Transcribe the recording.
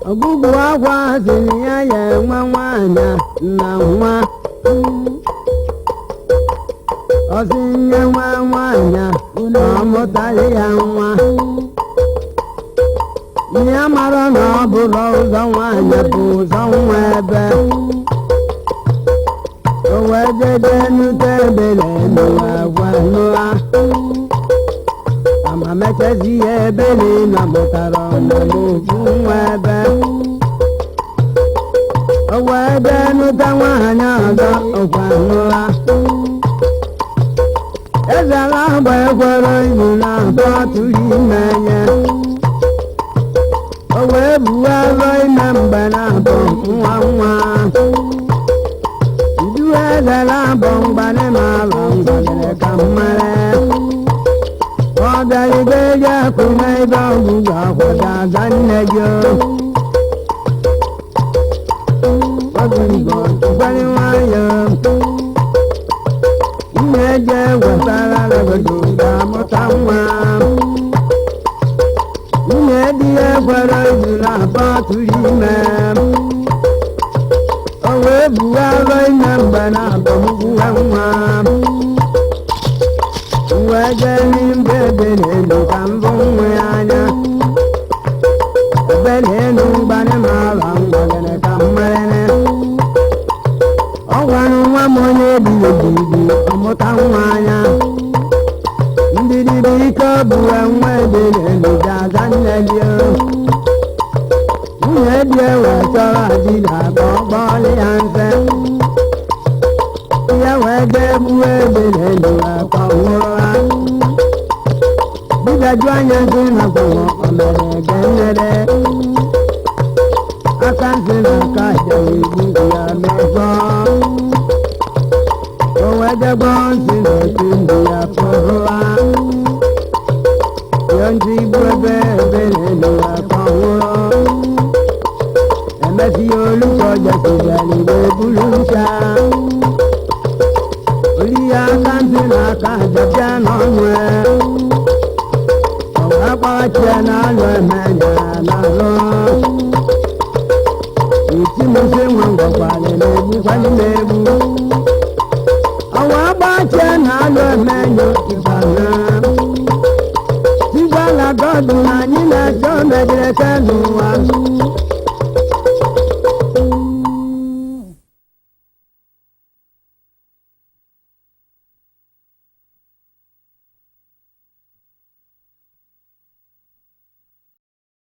Ogugu akwa siri ya ya nwa nwanyị na nwa osinye nwa nwanyị na ọmụtaghị ya nwa ya mara na ọ bụrụ ụzọ nwanyị bụ ụzọ nwa ebe o wee jede nute ebele n'ụwa gwa nụa ama mechezi ya ebele na mụtara ọmụmụ ofu nwa ebe o wee jee nụta nwanyị ọzọ ọkwa nụa eze agba ekwere ibu na abụọ tụrụ ime nye o wee buwe alọ ime mgbe na abụ nwa nwa ndu eze na-abụ mgbane ma alọ ngwagere ka mmare ọ bịarịgo eji akwụna ebe ọgwụgwụ akwada aza nne gị ọgụgụ gwari nwayọ nne je wetara legodo ga-amụta nwa nwunye di ya gwara izu na abụọ tụrụ ime o wee buwe alọ ime mgbe na abụmgwuwe nwa wee jee n'imbe ebe n'elu ka mbụ nwe anya ebe n'elu mgbane ma ala ngwagere ka mmerene ọ gwara nwa m onye ebighị ebighị ọmụta nwa anya ndị dịrị ike bụwe nwa ebe n'elu ga-aza nne gị nwunye di wee chọrọ adịla ka ọ kpọọlị ya mfe ya wee jee buwe ebe n'elu wee kwa nwụrụ ha dibịaju anya nsị na kwụrụ o mere ege nnere aka nsị na aka jere igbu ya mejọ o wee jegbo nsị na eti ndụ ya pụrụ ha yo ntị igbu ebe ebe n'elu wee kwa nwụrụ emesi ya olukọ jesibịali wee buru ncha oli ya aka ntị na aka jebịa n'ọnụ akpachie na-alụ emenya n'alụ itimusi nwa ngwakwale na-egbukwali na-egbu ọwa agbachie na-alụ emenya ịbana tigwala gọdụ na anyị na-achọ mejire kenu